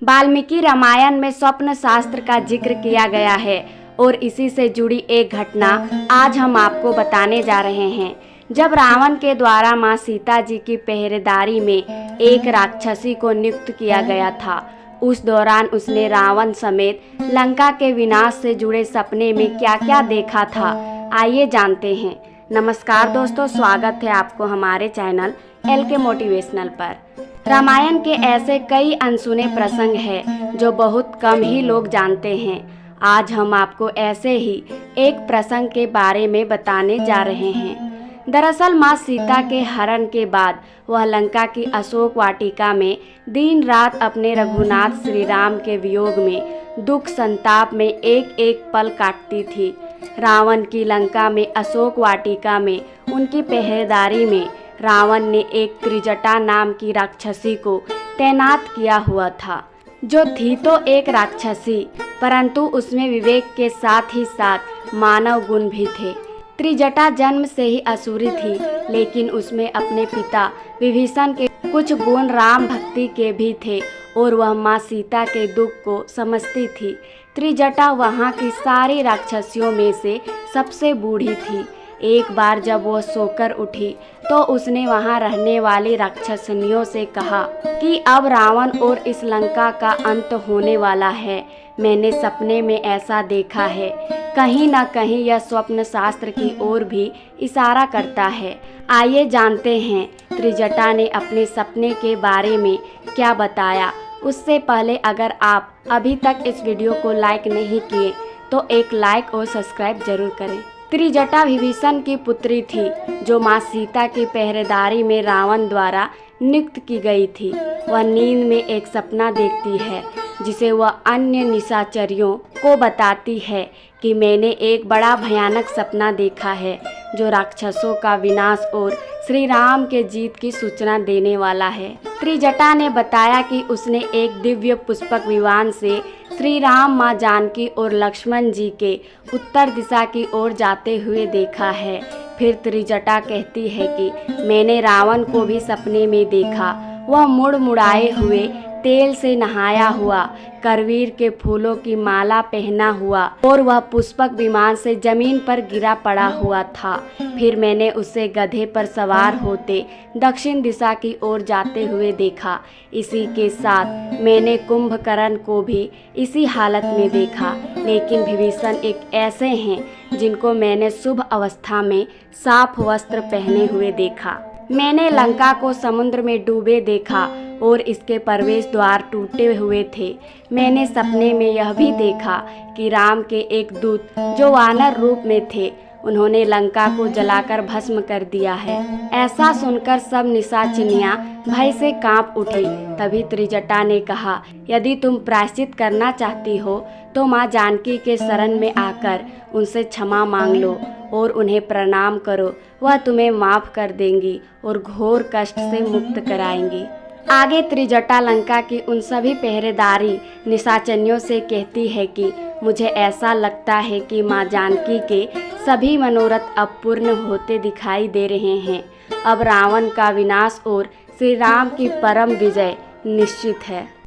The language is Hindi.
वाल्मीकि रामायण में स्वप्न शास्त्र का जिक्र किया गया है और इसी से जुड़ी एक घटना आज हम आपको बताने जा रहे हैं। जब रावण के द्वारा मां सीता जी की पहरेदारी में एक राक्षसी को नियुक्त किया गया था, उस दौरान उसने रावण समेत लंका के विनाश से जुड़े सपने में क्या क्या देखा था, आइए जानते हैं। नमस्कार दोस्तों, स्वागत है आपको हमारे चैनल LK मोटिवेशनल पर। रामायण के ऐसे कई अनसुने प्रसंग हैं जो बहुत कम ही लोग जानते हैं। आज हम आपको ऐसे ही एक प्रसंग के बारे में बताने जा रहे हैं। दरअसल मां सीता के हरण के बाद वह लंका की अशोक वाटिका में दिन रात अपने रघुनाथ श्री राम के वियोग में दुख संताप में एक एक पल काटती थी। रावण की लंका में अशोक वाटिका में उनकी पहरेदारी में रावण ने एक त्रिजटा नाम की राक्षसी को तैनात किया हुआ था, जो थी तो एक राक्षसी, परंतु उसमें विवेक के साथ ही साथ मानव गुण भी थे। त्रिजटा जन्म से ही असुरी थी, लेकिन उसमें अपने पिता विभीषण के कुछ गुण राम भक्ति के भी थे और वह मां सीता के दुख को समझती थी। त्रिजटा वहाँ की सारी राक्षसियों में से सबसे बूढ़ी थी। एक बार जब वो सोकर उठी तो उसने वहाँ रहने वाली राक्षसनियों से कहा कि अब रावण और इस लंका का अंत होने वाला है। मैंने सपने में ऐसा देखा है, कहीं न कहीं यह स्वप्न शास्त्र की ओर भी इशारा करता है। आइए जानते हैं त्रिजटा ने अपने सपने के बारे में क्या बताया। उससे पहले अगर आप अभी तक इस वीडियो को लाइक नहीं किए तो एक लाइक और सब्सक्राइब जरूर करें। त्रिजटा विभीषण की पुत्री थी, जो मां सीता की पहरेदारी में रावण द्वारा नियुक्त की गई थी। वह नींद में एक सपना देखती है, जिसे वह अन्य निशाचरियों को बताती है कि मैंने एक बड़ा भयानक सपना देखा है, जो राक्षसों का विनाश और श्री राम के जीत की सूचना देने वाला है। त्रिजटा ने बताया कि उसने एक दिव्य पुष्पक विमान से श्री राम, माँ जानकी और लक्ष्मण जी के उत्तर दिशा की ओर जाते हुए देखा है। फिर त्रिजटा कहती है कि मैंने रावण को भी सपने में देखा। वह मुड़ मुड़ाए हुए, तेल से नहाया हुआ, करवीर के फूलों की माला पहना हुआ और वह पुष्पक विमान से जमीन पर गिरा पड़ा हुआ था। फिर मैंने उसे गधे पर सवार होते दक्षिण दिशा की ओर जाते हुए देखा। इसी के साथ मैंने कुंभकर्ण को भी इसी हालत में देखा। लेकिन विभीषण एक ऐसे हैं जिनको मैंने शुभ अवस्था में साफ वस्त्र पहने हुए देखा। मैंने लंका को समुद्र में डूबे देखा और इसके प्रवेश द्वार टूटे हुए थे। मैंने सपने में यह भी देखा कि राम के एक दूत जो वानर रूप में थे, उन्होंने लंका को जलाकर भस्म कर दिया है। ऐसा सुनकर सब निशाचनियां भय से कांप उठी। तभी त्रिजटा ने कहा, यदि तुम प्रायश्चित करना चाहती हो तो माँ जानकी के शरण में आकर उनसे क्षमा मांग लो और उन्हें प्रणाम करो। वह तुम्हें माफ़ कर देंगी और घोर कष्ट से मुक्त कराएंगी। आगे त्रिजटा लंका की उन सभी पहरेदारी निशाचनियों से कहती है कि मुझे ऐसा लगता है कि माँ जानकी के सभी मनोरथ अब पूर्ण होते दिखाई दे रहे हैं। अब रावण का विनाश और श्री राम की परम विजय निश्चित है।